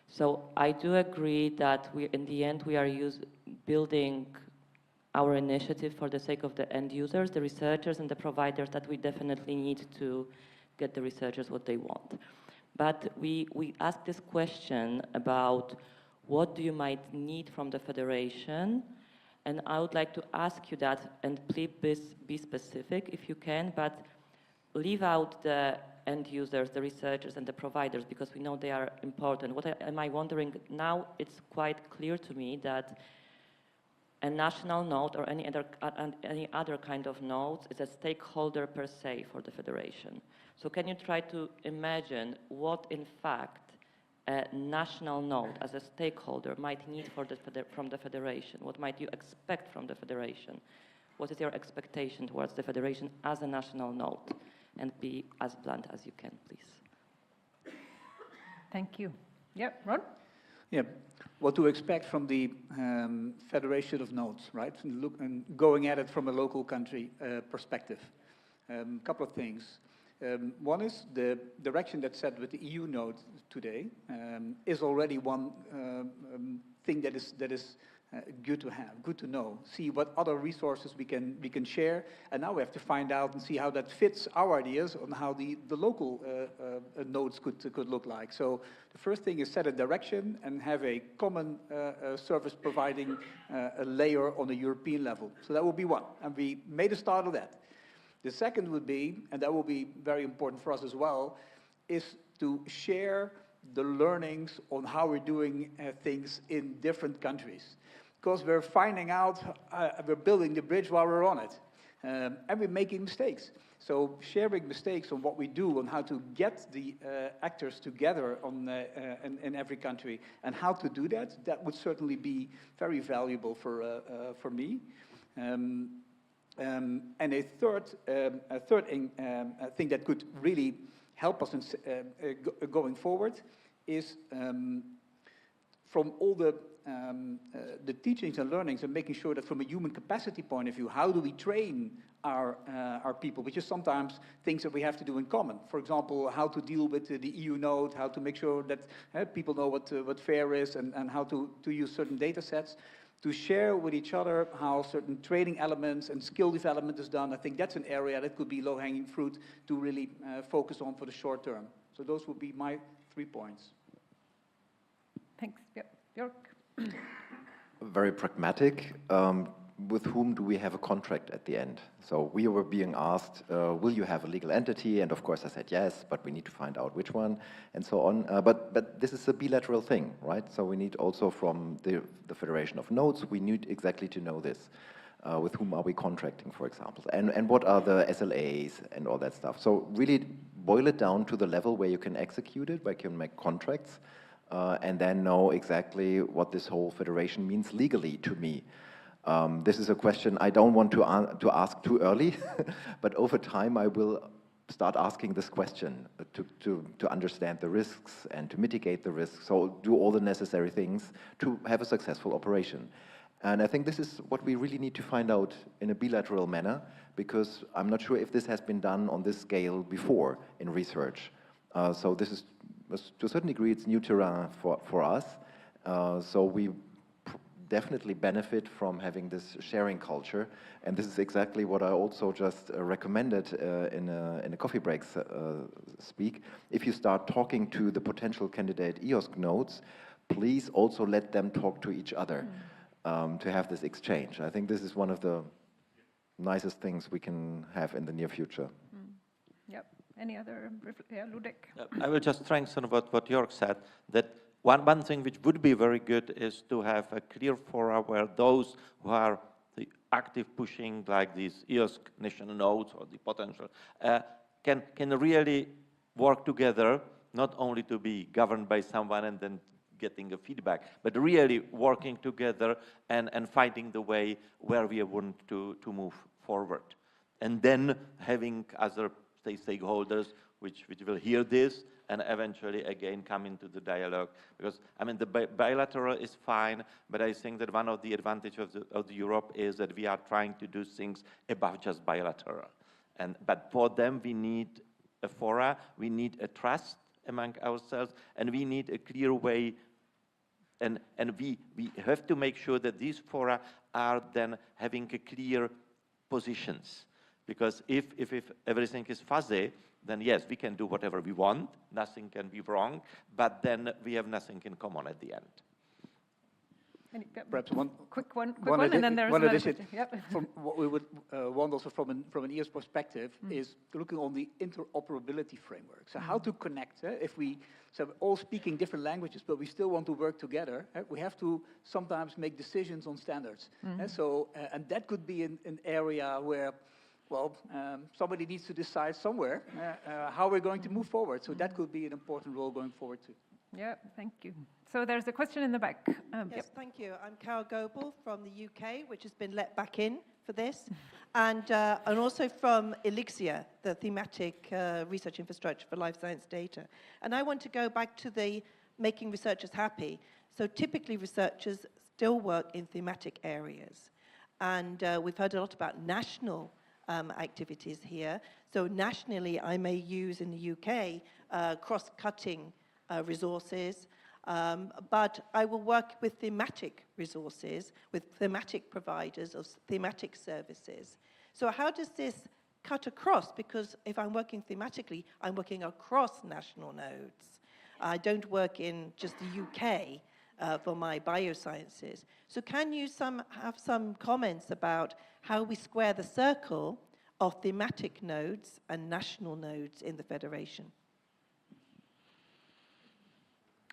[SPEAKER 10] So I do agree that in the end we are building our initiative for the sake of the end users, the researchers and the providers, that we definitely need to get the researchers what they want. But we ask this question about what do you might need from the Federation, and I would like to ask you that, and please be specific if you can, but leave out the end users, the researchers and the providers, because we know they are important. What am I wondering now? It's quite clear to me that a national node or any other kind of node is a stakeholder per se for the Federation. So can you try to imagine what in fact a national node as a stakeholder might need from the Federation? What might you expect from the Federation? What is your expectation towards the Federation as a national node? And be as blunt as you can, please.
[SPEAKER 1] Thank you. Yeah, Ron?
[SPEAKER 4] Yeah, what to expect from the Federation of Nodes, right? And going at it from a local country perspective. A couple of things. One is the direction that's set with the EU node today is already one thing that is good to have, good to know. See what other resources we can share, and now we have to find out and see how that fits our ideas on how the local nodes could look like. So the first thing is set a direction and have a common service providing a layer on a European level. So that will be one, and we made a start of that. The second would be, and that will be very important for us as well, is to share the learnings on how we're doing things in different countries. Because we're finding out, we're building the bridge while we're on it. And we're making mistakes. So sharing mistakes on what we do, on how to get the actors together in every country, and how to do that, that would certainly be very valuable for me. And a third thing that could really help us going forward is from all the teachings and learnings, and making sure that from a human capacity point of view, how do we train our people, which is sometimes things that we have to do in common. For example, how to deal with the EU node, how to make sure that people know what FAIR is, and how to use certain data sets, to share with each other how certain training elements and skill development is done. I think that's an area that could be low-hanging fruit to really focus on for the short term. So those would be my 3 points.
[SPEAKER 1] Thanks. Yep. Jörg?
[SPEAKER 5] Very pragmatic. With whom do we have a contract at the end? So we were being asked, will you have a legal entity? And of course I said yes, but we need to find out which one, and so on. But this is a bilateral thing, right? So we need also from the Federation of Nodes, we need exactly to know this. With whom are we contracting, for example? And what are the SLAs and all that stuff? So really boil it down to the level where you can execute it, where you can make contracts, and then know exactly what this whole federation means legally to me. This is a question I don't want to ask too early, but over time I will start asking this question to understand the risks and to mitigate the risks, so do all the necessary things to have a successful operation. And I think this is what we really need to find out in a bilateral manner, because I'm not sure if this has been done on this scale before in research. So this is, to a certain degree, it's new terrain for us. So we definitely benefit from having this sharing culture, and this is exactly what I also just recommended in a coffee breaks speak. If you start talking to the potential candidate EOSC nodes, please also let them talk to each other to have this exchange. I think this is one of the nicest things we can have in the near future.
[SPEAKER 1] Yep. Any other? Yeah, Ludek.
[SPEAKER 2] I will just strengthen what Jörg said, that one thing which would be very good is to have a clear fora where those who are the active pushing, like these EOSC national nodes or the potential, can really work together, not only to be governed by someone and then getting a feedback, but really working together and finding the way where we want to move forward. And then having other stakeholders which will hear this and eventually again come into the dialogue. Because I mean the bilateral is fine, but I think that one of the advantages of the Europe is that we are trying to do things above just bilateral. But for them we need a fora, we need a trust among ourselves, and we need a clear way. And we have to make sure that these fora are then having a clear positions. Because if everything is fuzzy, then yes, we can do whatever we want, nothing can be wrong, but then we have nothing in common at the end.
[SPEAKER 4] Perhaps one
[SPEAKER 1] quick one, and then there's another question. Yep.
[SPEAKER 4] From what we would want also from an EOS perspective is looking on the interoperability framework. So how to connect, if we so we're all speaking different languages, but we still want to work together, we have to sometimes make decisions on standards. And that could be an area where, well, somebody needs to decide somewhere how we're going to move forward. So that could be an important role going forward too.
[SPEAKER 1] Yeah, thank you. So there's a question in the back.
[SPEAKER 11] Yes, thank you. I'm Carol Goebel from the UK, which has been let back in for this, and also from Elixir, the thematic research infrastructure for life science data. And I want to go back to the making researchers happy. So typically researchers still work in thematic areas. And we've heard a lot about national activities here. So nationally, I may use in the UK cross-cutting resources, but I will work with thematic resources, with thematic providers of thematic services. So how does this cut across? Because if I'm working thematically, I'm working across national nodes. I don't work in just the UK for my biosciences. So can you have some comments about how we square the circle of thematic nodes and national nodes in the Federation?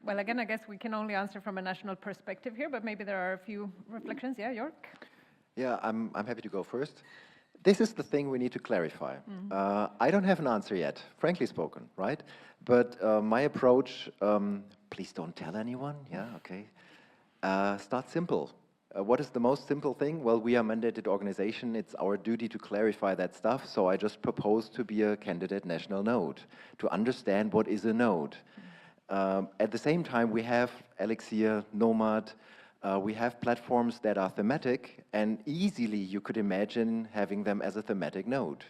[SPEAKER 1] Well, again, I guess we can only answer from a national perspective here, but maybe there are a few reflections. Yeah, Jörg?
[SPEAKER 5] Yeah, I'm happy to go first. This is the thing we need to clarify. I don't have an answer yet, frankly spoken, right? But my approach, please don't tell anyone, yeah, okay. Start simple. What is the most simple thing? Well, we are a mandated organization. It's our duty to clarify that stuff. So I just propose to be a candidate national node, to understand what is a node. At the same time, we have Elixir, Nomad, we have platforms that are thematic, and easily you could imagine having them as a thematic node.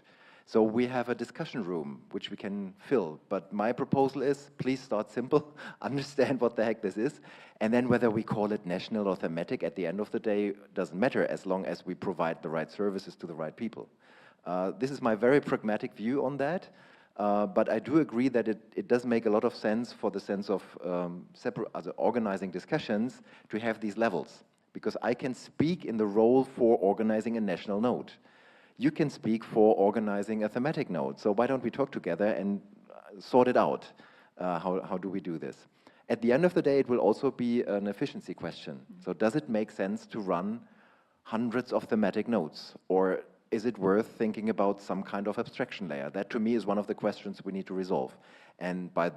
[SPEAKER 5] So we have a discussion room, which we can fill. But my proposal is, please start simple, understand what the heck this is, and then whether we call it national or thematic, at the end of the day, doesn't matter, as long as we provide the right services to the right people. This is my very pragmatic view on that. But I do agree that it does make a lot of sense for the sense of organizing discussions to have these levels. Because I can speak in the role for organizing a national node. You can speak for organizing a thematic node. So why don't we talk together and sort it out? How do we do this? At the end of the day, it will also be an efficiency question. So does it make sense to run hundreds of thematic nodes? Or is it worth thinking about some kind of abstraction layer? That, to me, is one of the questions we need to resolve. And by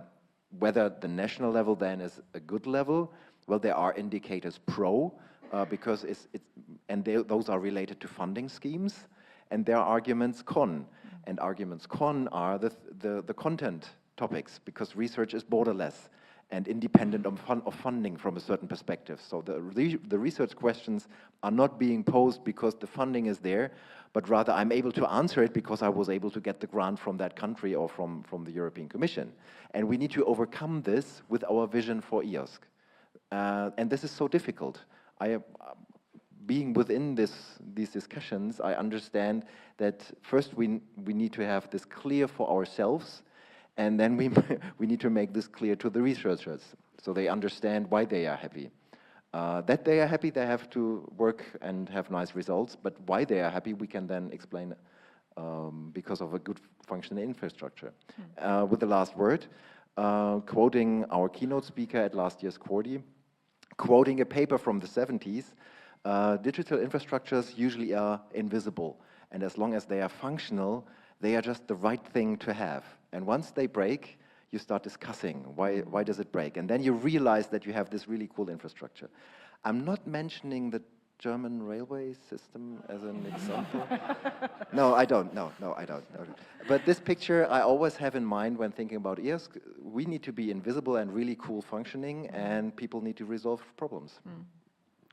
[SPEAKER 5] whether the national level then is a good level, well, there are indicators pro, because those are related to funding schemes, and there are arguments con. And arguments con are the content topics, because research is borderless and independent of funding from a certain perspective. So the research questions are not being posed because the funding is there, but rather I'm able to answer it because I was able to get the grant from that country or from the European Commission. And we need to overcome this with our vision for EOSC. And this is so difficult. Being within these discussions, I understand that first we need to have this clear for ourselves, and then we need to make this clear to the researchers. So they understand why they are happy. That they are happy, they have to work and have nice results, but why they are happy, we can then explain because of a good functioning infrastructure. With the last word, quoting our keynote speaker at last year's Cordi, quoting a paper from the 70s, digital infrastructures usually are invisible, and as long as they are functional, they are just the right thing to have. And once they break, you start discussing why does it break, and then you realize that you have this really cool infrastructure. I'm not mentioning the German railway system as an example. No, I don't. No, I don't. But this picture I always have in mind when thinking about EOSC. We need to be invisible and really cool functioning, and people need to resolve problems.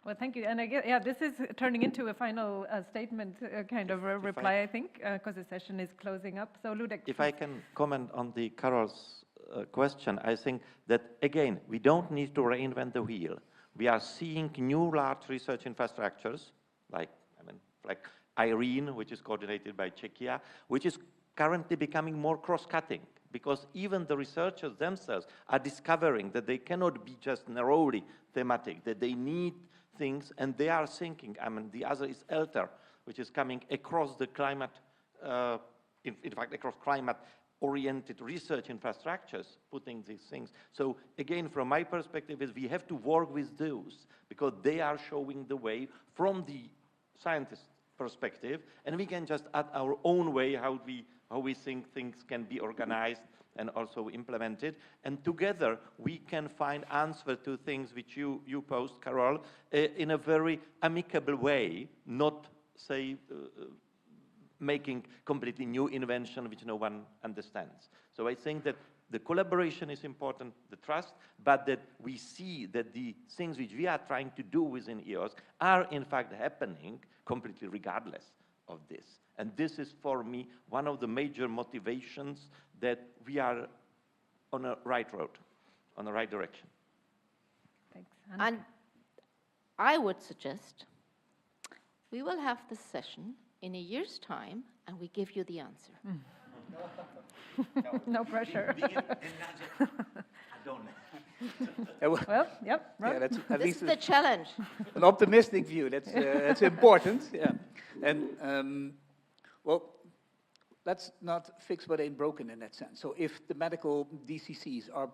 [SPEAKER 1] Well, thank you. And I guess, yeah, this is turning into a final statement, kind of a reply, I think, because the session is closing up. So, Ludek.
[SPEAKER 2] If I can comment on the Carol's question, I think that, again, we don't need to reinvent the wheel. We are seeing new large research infrastructures, like IRENE, which is coordinated by Czechia, which is currently becoming more cross-cutting, because even the researchers themselves are discovering that they cannot be just narrowly thematic, that they need things, and they are thinking, the other is ELTER, which is coming across the climate, in fact, across climate-oriented research infrastructures, putting these things. So again, from my perspective, is we have to work with those, because they are showing the way from the scientist perspective, and we can just add our own way how we think things can be organized and also implemented, and together we can find answer to things which you posed, Carol, in a very amicable way, not say making completely new invention which no one understands. So I think that the collaboration is important, the trust, but that we see that the things which we are trying to do within EOSC are in fact happening completely regardless of this. And this is, for me, one of the major motivations that we are on a right road, on the right direction.
[SPEAKER 1] Thanks.
[SPEAKER 3] And I would suggest we will have this session in a year's time, and we give you the answer.
[SPEAKER 1] No pressure.
[SPEAKER 4] Well,
[SPEAKER 1] yep, right.
[SPEAKER 4] Yeah, that's at
[SPEAKER 3] This
[SPEAKER 4] least
[SPEAKER 3] is the challenge.
[SPEAKER 4] an optimistic view. That's important. Yeah, and well, let's not fix what ain't broken in that sense. So if the medical DCCs are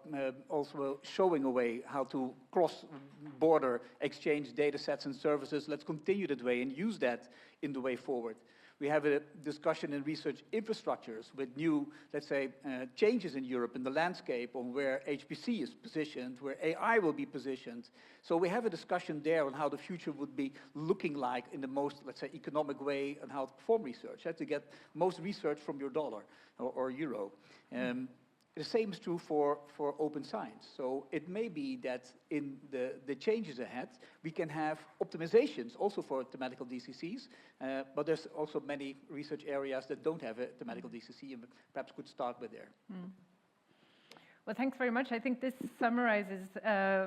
[SPEAKER 4] also showing a way how to cross-border exchange data sets and services, let's continue that way and use that in the way forward. We have a discussion in research infrastructures with new, let's say, changes in Europe in the landscape on where HPC is positioned, where AI will be positioned. So we have a discussion there on how the future would be looking like in the most, let's say, economic way and how to perform research, to get most research from your dollar or euro. The same is true for open science. So it may be that in the changes ahead, we can have optimizations also for thematical DCCs, but there's also many research areas that don't have a thematical DCC and perhaps could start with there.
[SPEAKER 1] Well, thanks very much. I think this summarizes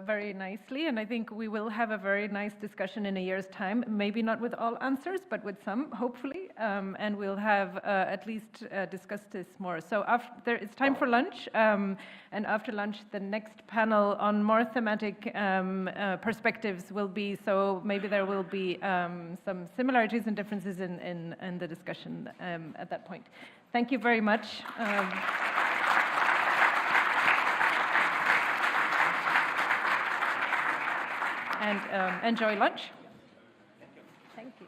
[SPEAKER 1] very nicely, and I think we will have a very nice discussion in a year's time, maybe not with all answers, but with some, hopefully, and we'll have at least discussed this more. So it's time for lunch, and after lunch, the next panel on more thematic perspectives will be, so maybe there will be some similarities and differences in the discussion at that point. Thank you very much. And enjoy lunch. Thank you.